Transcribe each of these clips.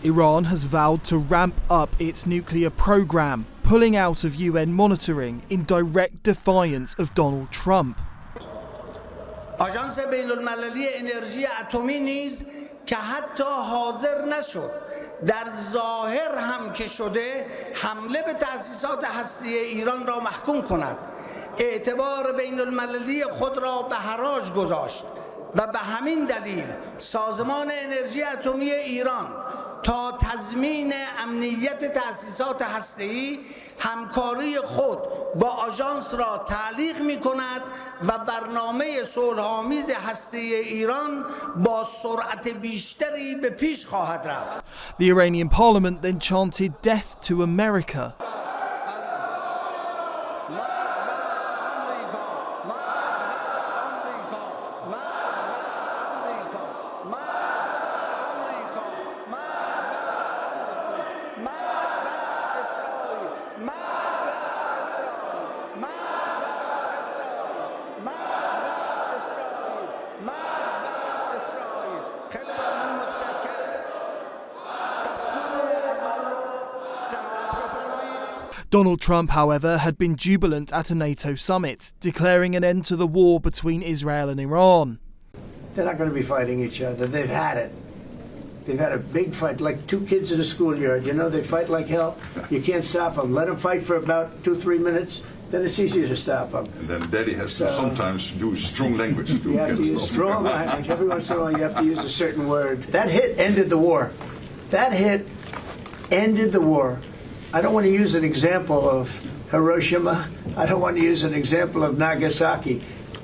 Iran has vowed to ramp up its nuclear program, pulling out of UN monitoring in direct defiance of Donald Trump. آژانس بین‌المللی انرژی اتمی نیز که حتی حاضر نشد در ظاهر هم که شده حمله به تأسیسات هسته‌ای ایران را محکوم کند، اعتبار بین‌المللی خود را به حراج گذاشت و به همین دلیل سازمان انرژی اتمی ایران تا تضمین امنیت تأسیسات هسته‌ای همکاری خود با آژانس را تعلیق می‌کند و برنامه صلح‌آمیز هسته‌ای ایران با سرعت بیشتری به پیش خواهد رفت. The Iranian parliament then chanted death to America. Donald Trump, however, had been jubilant at a NATO summit, declaring an end to the war between Israel and Iran. They're not going to be fighting each other. They've had it. They've had a big fight, like two kids in a schoolyard. You know, they fight like hell. You can't stop them. Let them fight for about 2-3 minutes, then it's easy to stop them. And then Daddy has to sometimes use strong language to You have to use strong language. Every once in a while you have to use a certain word. That hit ended the war. That hit ended the war. I don't want to use an example of Hiroshima. I don't want to use an example of Nagasaki.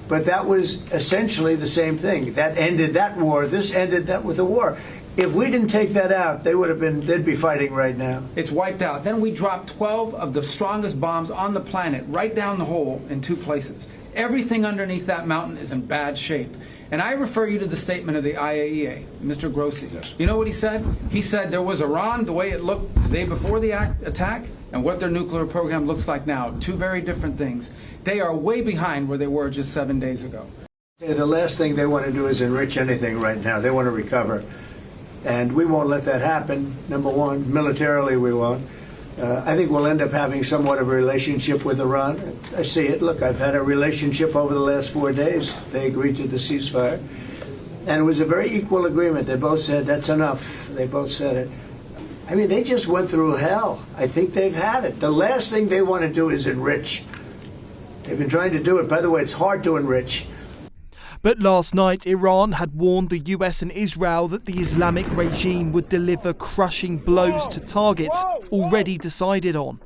But that was essentially the same thing. That ended that war. This ended that with the war. If we didn't take that out, they'd be fighting right now. It's wiped out. Then we dropped 12 of the strongest bombs on the planet right down the hole in 2 places. Everything underneath that mountain is in bad shape. And I refer you to the statement of the IAEA, Mr. Grossi. Yes. You know what he said? He said there was Iran, the way it looked the day before the attack, and what their nuclear program looks like now. 2 very different things. They are way behind where they were just 7 days ago. The last thing they want to do is enrich anything right now. They want to recover. And we won't let that happen, number one. Militarily, we won't. I think we'll end up having somewhat of a relationship with Iran. I see it. Look, I've had a relationship over the last 4 days. They agreed to the ceasefire. And it was a very equal agreement. They both said, that's enough. They both said it. I mean, they just went through hell. I think they've had it. The last thing they want to do is enrich. They've been trying to do it. By the way, it's hard to enrich. But last night, Iran had warned the US and Israel that the Islamic regime would deliver crushing blows to targets already decided on.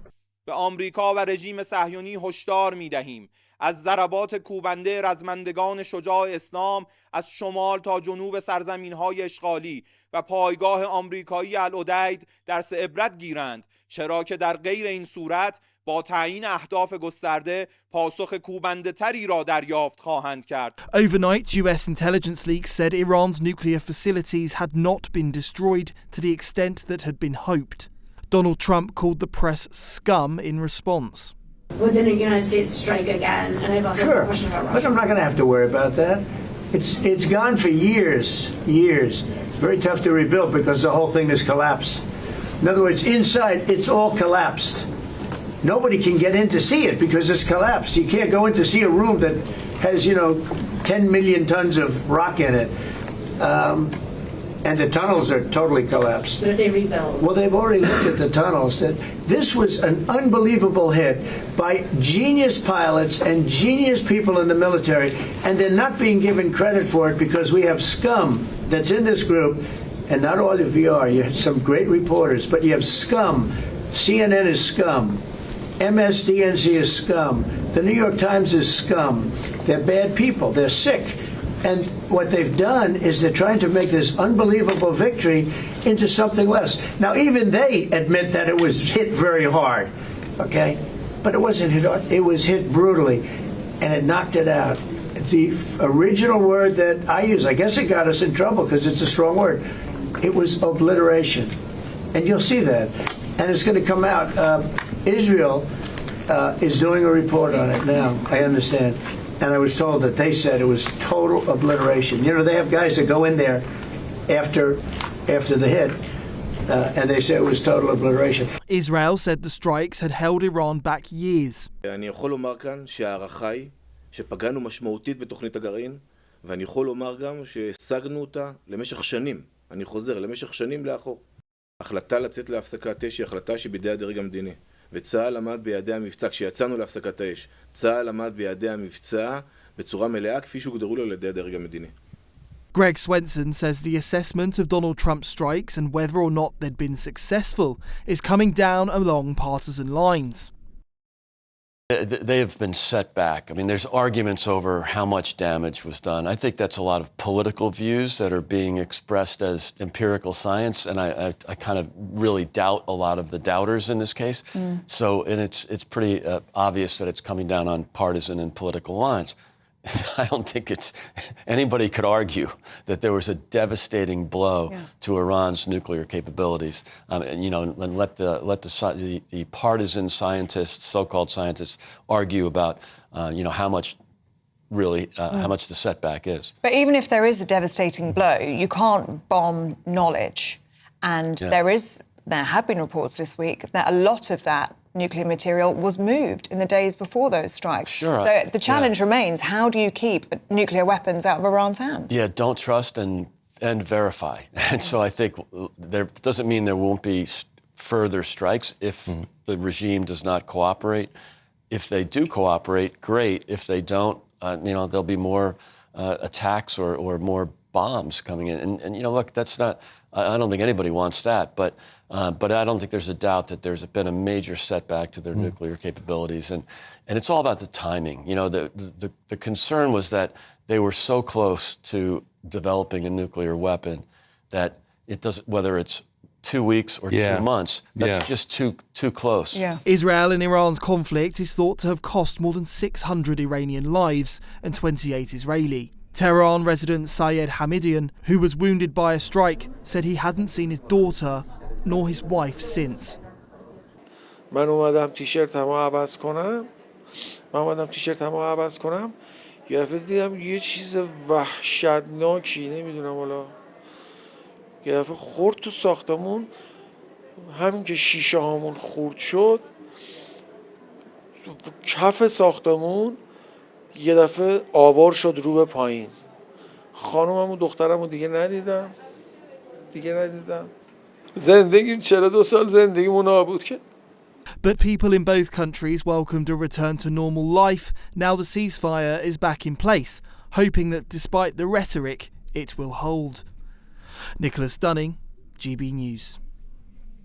به آمریکا و رژیم صهیونی هشدار می‌دهیم از ضربات کوبنده رزمندگان شجاع اسلام از شمال تا جنوب سرزمین‌های اشغالی و پایگاه آمریکایی العدید درس عبرت گیرند، چرا که در غیر این صورت با تعیین اهداف گسترده پاسخ کوبنده تری را دریافت خواهند کرد. Overnight, US intelligence leaks said Iran's nuclear facilities had not been destroyed to the extent that had been hoped. Donald Trump called the press scum in response. Would the United States strike again? And I've also Sure. a question about Russia. Look, I'm not going to have to worry about that. It's gone for years. Very tough to rebuild because the whole thing has collapsed. In other words, inside, it's all collapsed. Nobody can get in to see it because it's collapsed. You can't go in to see a room that has, 10 million tons of rock in it. And the tunnels are totally collapsed. But if they rebuild? Well, they've already looked at the tunnels. This was an unbelievable hit by genius pilots and genius people in the military, and they're not being given credit for it because we have scum that's in this group, and not all of you are. You have some great reporters, but you have scum. CNN is scum. MSDNC is scum. The New York Times is scum. They're bad people. They're sick. And what they've done is they're trying to make this unbelievable victory into something less. Now, even they admit that it was hit very hard, okay? But it wasn't hit hard. It was hit brutally, and it knocked it out. The original word that I use, I guess it got us in trouble because it's a strong word. It was obliteration. And you'll see that. And it's going to come out. Israel is doing a report on it now, I understand. And I was told that they said it was total obliteration. They have guys that go in there after the hit. and they say it was total obliteration. Israel said the strikes had held Iran back years. אני יכול לומר כאן שההערכה היא שפגענו משמעותית בתוכנית הגרעין, ואני יכול לומר גם שהשגנו אותה למשך שנים. אני חוזר, למשך שנים לאחור. ההחלטה לצאת להפסקת אש היא החלטה שבידי הדרג המדיני. וצה"ל עמד ביעדי המבצע, כשיצאנו להפסקת האש, צה"ל עמד ביעדי המבצע בצורה מלאה כפי שהוגדרו לו על ידי הדרג המדיני. Greg Swenson says the assessment of Donald Trump's strikes and whether or not they'd been successful is coming down along partisan lines. They have been set back. I mean, there's arguments over how much damage was done. I think that's a lot of political views that are being expressed as empirical science, and I kind of really doubt a lot of the doubters in this case. So, and it's pretty obvious that it's coming down on partisan and political lines. I don't think anybody could argue that there was a devastating blow to Iran's nuclear capabilities, and let the partisan scientists, so-called scientists, argue about how much the setback is. But even if there is a devastating blow, you can't bomb knowledge, and there have been reports this week that a lot of that nuclear material was moved in the days before those strikes. Sure. So the challenge remains, how do you keep nuclear weapons out of Iran's hands? Yeah, don't trust and verify. And so I think there doesn't mean there won't be further strikes if the regime does not cooperate. If they do cooperate, great. If they don't, there'll be more attacks or more bombs coming in. And look, that's not, I don't think anybody wants that, but I don't think there's a doubt that there's been a major setback to their nuclear capabilities, and it's all about the timing. The concern was that they were so close to developing a nuclear weapon that it doesn't, whether it's 2 weeks or 2 months, that's just too close. Yeah. Israel and Iran's conflict is thought to have cost more than 600 Iranian lives and 28 Israeli. Tehran resident Syed Hamidian, who was wounded by a strike, said he hadn't seen his daughter nor his wife since. من اومدم تیشرتمو عوض کنم یه دفعه دیدم یه چیز وحشتناکی نمیدونم حالا یه دفعه خورد تو ساختمون همین که شیشه هامون خورد شد کف ساختمون یه دفعه آوار شد رو به پایین خانومم و دخترم رو دیگه ندیدم زندگیم 42 سال زندگیمون نابود کرد. But people in both countries welcomed a return to normal life now the ceasefire is back in place, hoping that despite the rhetoric, it will hold. Nicholas Dunning, GB News.